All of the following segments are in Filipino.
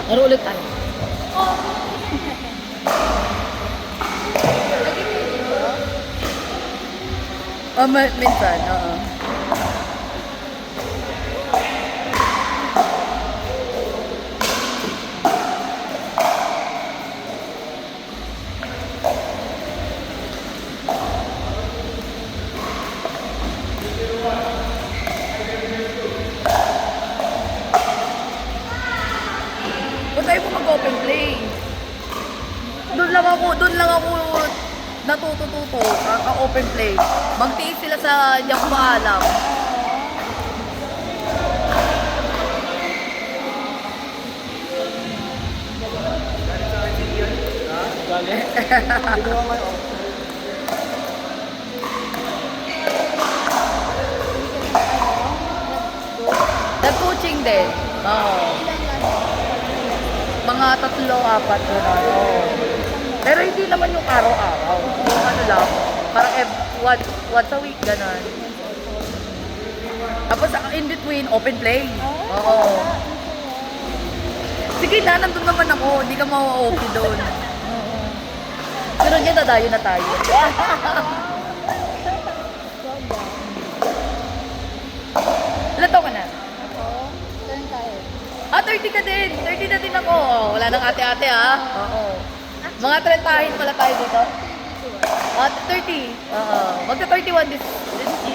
Laro ulit tayo. Minsan, oo. Ba't tayo po mag-open play? Doon lang ako natututo, open play. Magtiis sila sa hindi ako maalam. Nag-coaching din. Oo. Mga 3-4 gano'n. Oo. Pero hindi naman yung araw-araw. Yung ano lang, parang once a week, gano'n. Tapos in between, open play. Oo. Sige na, nandun naman ako. Hindi ka ma-OP doon. Pero niya, dadayo na tayo. Ilan taon ka na? Ako, 30 ka din. 30 na din ako. Oh, wala nang ate-ate ha. Oo. Mga 30 pala tayo dito. 30. Oo. Magka-31 this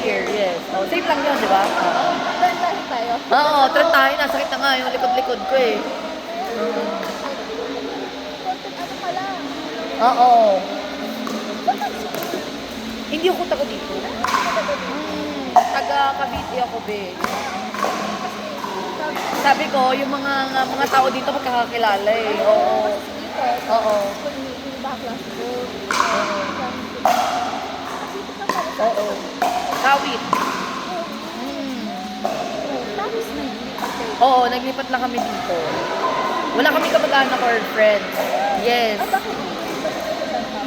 year. Yes. Oh, same lang yun, di ba? Oo. 30 tayo. Oo, 30. Nasakit na nga yung likod-likod ko eh. Ano pala? Oo. Hindi ako taga dito. Taga Cavite ako, be. Sabi ko, yung mga tao dito magkakakilala eh. Oo. Oo. Oo. Kawit. Oo, naglipat lang kami dito. Wala kami kamag-anak or friend. Yes.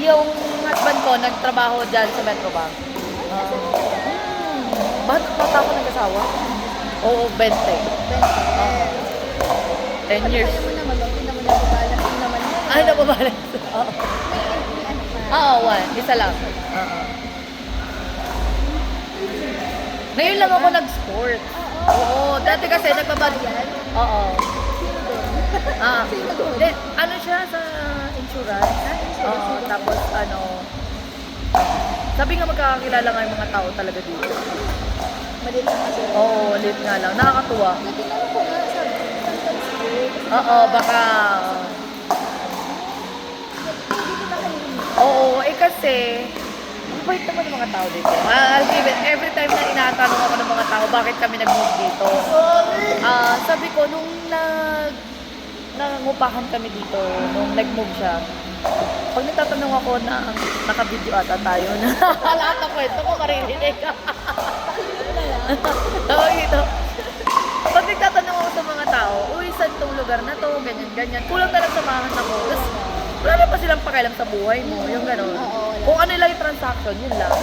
Yung husband ko, nagtrabaho dyan sa Metrobank. Bakit bata ako nag-asawa? Oo, 20. 10 years. Kaya mo naman, hindi naman nababalas. Hindi naman yun. Ay, nababalas. Oo. May anak na. Oo, one. Isa lang. Oo. Ngayon lang ako nag-sport. Oo, dati kasi nagbabad. Oo. Ah, then, ano siya sa insurance? Oo, tapos ano, sabi nga magkakakilala nga yung mga tao talaga dito. Maliit lang kasi. Oo, late nga lang. Nakakatuwa. Natinanong ko nga, sabi ko, sometimes weird. Oo, baka... Hindi kita kanina. Oo, eh kasi, mabait naman yung mga tao dito. I'll give it, every time na inatanong ako ng mga tao, bakit kami nag-move dito? Sabi ko, nung nangungupahan kami dito, nung nag-move siya, pag nagtatanong ako na naka-video ata tayo na lahat ng kwento ko maririnig. Tawag dito. Pag nagtatanong ako sa mga tao, uy, saan tong lugar na to, ganyan-ganyan, kulang na lang samahan ako. Tapos, wala na pa silang pakialam sa buhay mo, yung gano'n. Kung ano lang yung transaction, yun lang.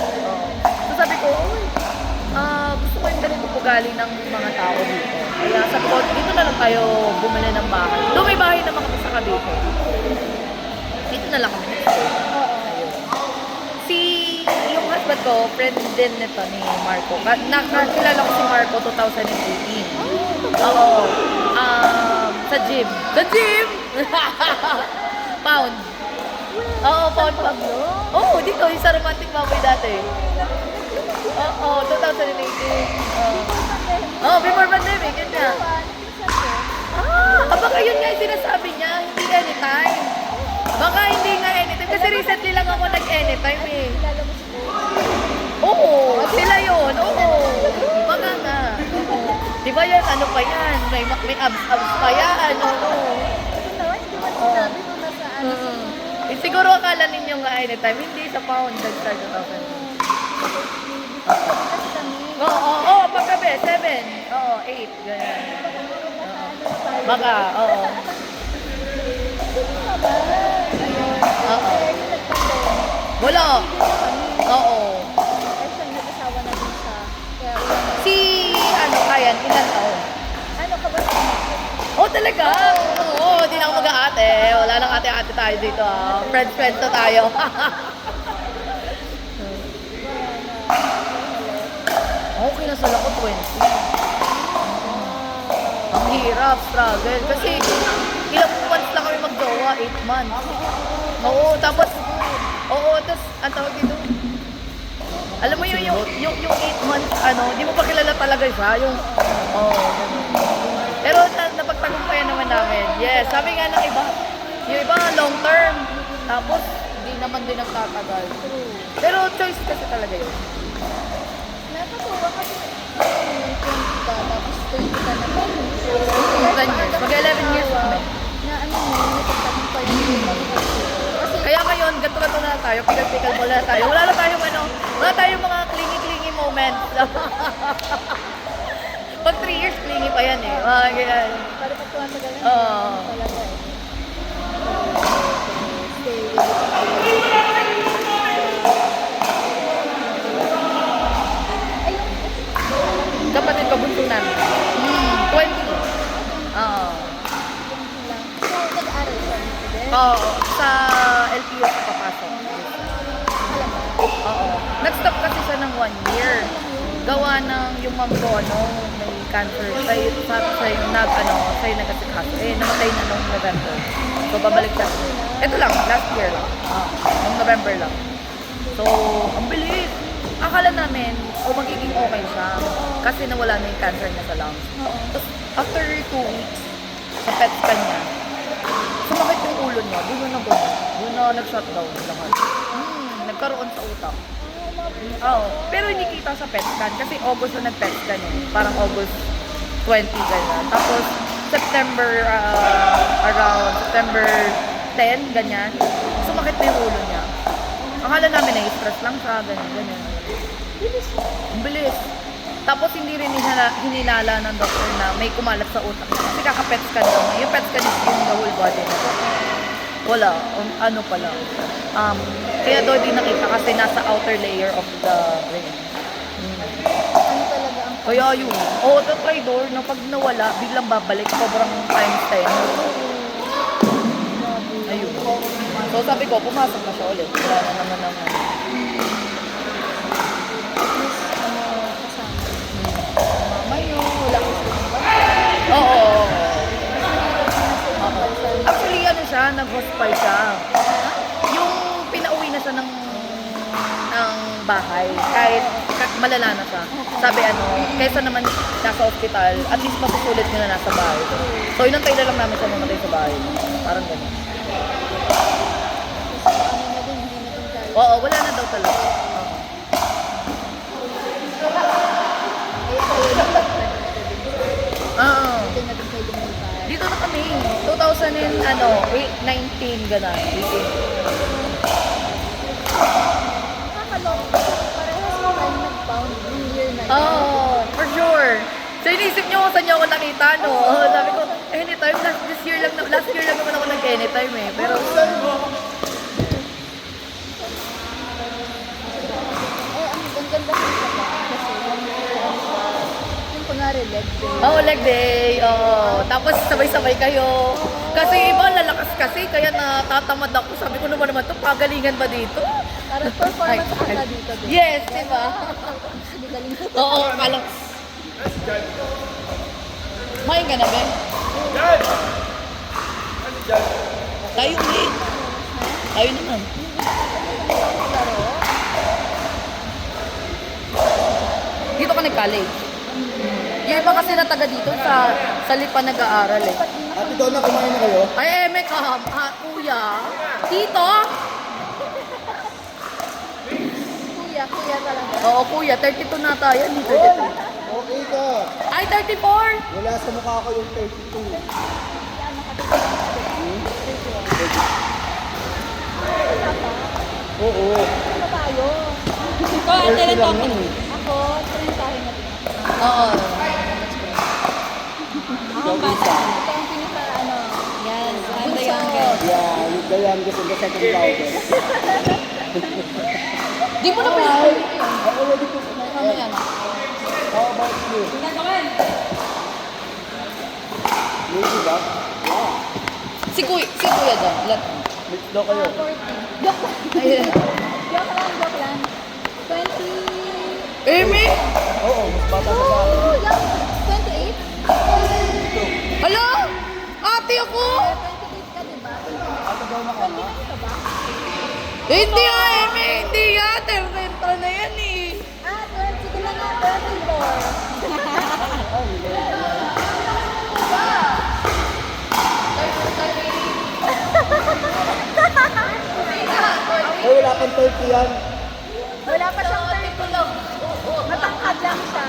So sabi ko, uy, gusto ko yung ganito ugali ng mga tao dito. Kaya sabi ko, dito na lang tayo bumili ng bahay. Doon may bahay naman kami sa Cavite. Dito na lang kami nag-stay. Yung husband ko, friend din nito ni Marco. Nakakilala ko si Marco 2018. Oo. Sa gym. Sa gym! Pound. Oo, pound pa. Oo, dito. Yung sa romantic baboy dati. Oo, 2018. Oo, before pandemic. Yun nga. Baka yun nga yung sinasabi niya. Hindi anytime. Baka hindi nga anytime. Kasi recently lang ako nag-anytime eh. Kilala mo si Kuya. Oo, sila yun. Oo. Baka nga. Di ba yan? Ano pa yan? May abs pa yan. Oo. Ito naman, hindi mo sinabi kung nasa ano sa Eh, siguro akala ninyo nga anytime. Hindi sa pound. Nag-start na ako. kasi kami. Oo, pagkabi. 7. Oo, 8. Ganyan. Baka, oo. Oo. Wala. Oo. Nag-asawa na din siya. Kaya wala na. Si, ano, Kayan, ilan taon? Ano ka ba? Oh, talaga? Oo, di ate. Wala nang ate-ate tayo dito. Friends na tayo. Okay na sala ko 20. Ang hirap, struggle. Kasi ilang months lang kami mag-jowa, 8 months. Oo, tapos ang tawag dito, alam mo yung 8 months, di mo pa kilala talaga siya, pero napagtagumpayan naman namin. Yes, sabi nga ng iba, yung iba long term, tapos di naman din nagtatagal. Pero choice kasi talaga yun. Nakakatuwa kasi yung 20 ka, tapos 20 ka naman. 10 years, mag-11 years kami. Na ano mo, napagtagumpayan yung kasi Kaya ngayon, ganto-ganto na tayo, pikal-pikal mo na tayo. Wala tayong mga clingy-clingy moments. Pag 3 years, clingy pa yan eh. Mga ganyan. para pag tumatagal na Oo. talaga eh. Stay with it. Ayun, Kapatid ko, bunso namin. 20. Oo. lang. So, nag-aaral siya dito din? Oo. Sa LPU ko papasok. Oo. Nag-stop kasi siya ng 1 year. Gawa ng yung mom ko, may cancer. Siya yung nag-asikaso. Namatay na nung November. So, babalik siya. Ito lang, last year lang. Nung November lang. So, ang bilis. Akala namin, magiging okay siya. Kasi nawala na yung cancer niya sa lungs. Tapos, after 2 weeks, sa PET scan niya, sumakit yung ulo niya. Doon na nag-shutdown lahat. Nagkaroon sa utak. Oo. Pero hindi kita sa PET scan kasi August na nag-PET scan eh. Parang August 20 ganyan. Tapos September, around September 10, ganyan. Sumakit na yung ulo niya. Akala namin na stress lang siya, ganyan. Ang bilis. Tapos hindi rin hinilala ng doktor na may kumalat sa utak niya. Kasi kaka-PET scan lang. Yung PET scan is yung the whole body na. Wala. Ano pala. Kaya daw di nakita kasi nasa outer layer of the brain. Ano talaga ang Kaya yun. Oo, try door na pag nawala, biglang babalik. Sobrang times 10. Ayun. So sabi ko, pumasok na siya ulit. Wala na naman naman. kasama? Mama yun, wala ko sa Oo. Actually, siya, nag-hospital siya. Yung pinauwi na siya ng bahay, kahit malala na siya. Sabi kaysa naman nasa hospital, at least masusulit nyo na nasa bahay. So, inantay na lang namin siya mamatay sa bahay. Parang gano'n. ano na din, hindi na din kaya. Oo, wala na daw talaga. Oo. Kaya kayo na Oo. din na din kayo lumipat. Dito na kami. 2019, gano'n. 18. Nakakalong. Parehas mo tayo nag-found yung year na yun. Oh, for sure. So, inisip nyo kung saan nyo ako nakita, no? Sabi ko, anytime, last year lang naman ako nag-anytime eh. Pero, Ang ganda ko sa ba? Kasi yung kunwari leg day. leg day. Tapos, sabay-sabay kayo. Kasi iba, lalakas kasi, kaya natatamad ako. Sabi ko naman to, pagalingan ba dito? Parang performance ata dito din. Yes, diba? Sige, galing ko. Oo, kalang. Main ka na, Ben? Tayo ulit. Tayo naman. Laro. Dito ka nag-college. Yung iba kasi na taga dito sa Lipa nag-aaral eh. Ate Donna, kumain na kayo? Ay, kuya. Tito? Kuya talaga. Oo, kuya. 32 na tayo. Hindi 32. Okay ka. Ay, 34! Wala sa mukha ko yung 32. Oo. Ano tayo? Ikaw, ate, rin lang yun eh. Ako, trentahin na din. Oo. Ikaw isa. Ito ang pinaka Yes, I'm the bunso. youngest. Yeah, you're the youngest in the second loudest. Di mo na pala. Ako ready to Ano yan? How about you? Maybe ba? Yeah. Si Kuya dyan. Mix daw kayo. 40. Joke lang. Ayun. Joke lang. 20. Amy? Oo, mas bata ka sa akin. Oh, young. 28? Hala? Ate ako? 28 ka, diba? Ate daw na ka na. 29 ka ba? Hindi nga, Amy. Hindi yan. Termento na yan eh. Ah, 20. Sige na nga, 24. Ay, wala pang 30 yan. Wala pa siyang 30. Matangkad lang siya.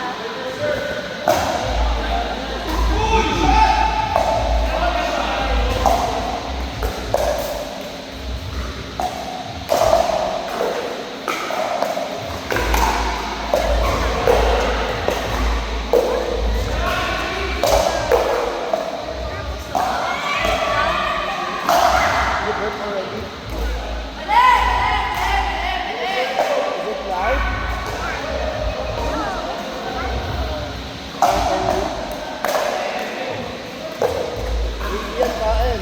You work already? Is it live? Yan, kain.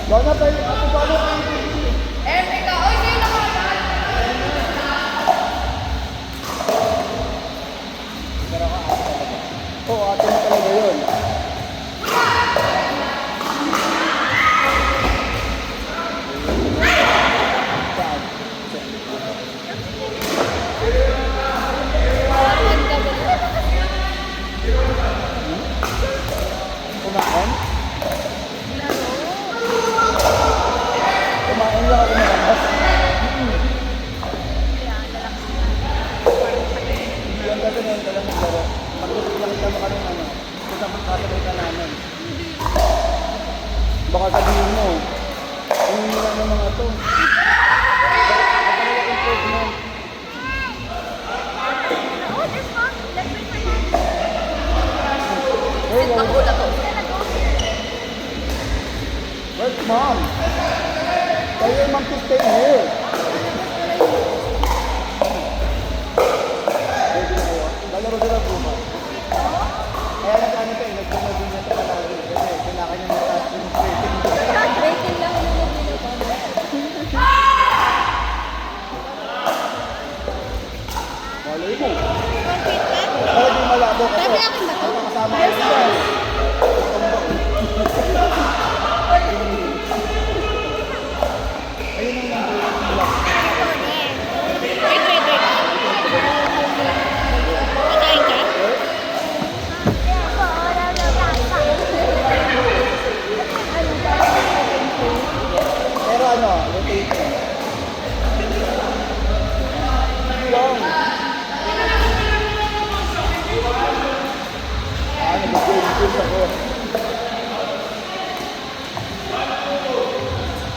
Gana tayo, ako gana tayo. Amy ka. Oy, kayo naman. Oo, ate mo talaga yun. Saan? Kumain? Kumain lang ako makakas. Hindi yan kasi ngayon ka lang naglaro. Pagdating lang kita maka ng ano, kung saan kasabay ka namin. Baka sabihin mo, hindi lang ng mga to. Baka talaga improvement. Oh, this one. Let's wait for you. Hey, Ang ulat ko. where's mom? Tell your mom to stay here. Ready na kayo? Lalaro sila bukas. Kaya nag-ano ka eh, nag-gumagin niya ito palagi. Kasi kailangan niya mataas yung rating. Rating lang yung nabili ko. Malay mo. Para di malabo kasi. Sabi akin ba to? Kasama kayo siya. Ayun ang number 1 block. Wait. Kakain ka? Pero ano, rotation. Long. Nag-game ako.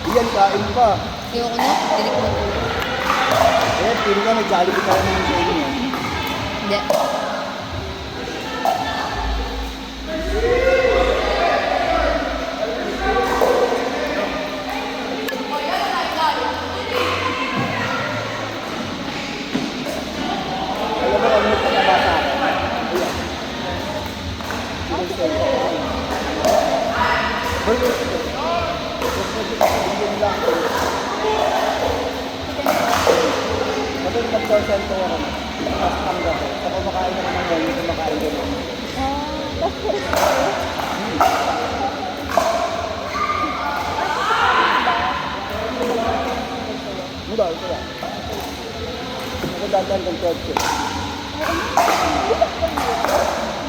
Iyan, kain pa. Ayoko na. Dinig mo. Eh, pili ka, nag-jollibee ka naman sa inyo. Hindi. Alam mo, kami nagpakabata ako. Ayan. Burgers ko. Madaling mag-call-center ako. Tapos tanggap ko. Sa kumakain naman ng ganyan, kumakain ganyan. Muda, ito lang. Nakadadaan ng kotse.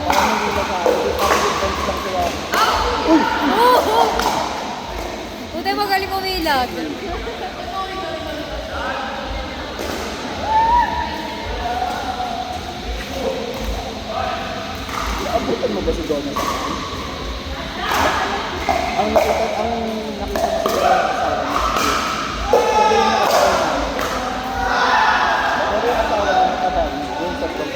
Parang hindi na sa akin. Parang difference lang sila. Buti magaling umilag. Naabutan mo ba si Donald? Ang nakita mo sa asawa niya. Sabi yung nakatawa niya. Sabi yung asawa niya nakatawa niya. Yung sa vlog.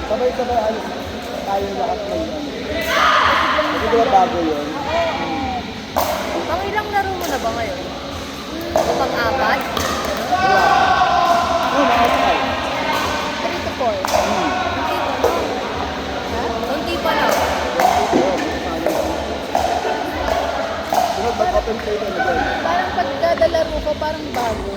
Sabay-sabay alis tayo lahat ng ano. Kasi diba bago yun? ba ngayon? Pang-apat? Wala. Oo, mga 3 to 4. Hindi pa na. Ha? Hindi pa na. Sunod, mag-open play na dyan. Parang pagkadalaro ko, parang bago.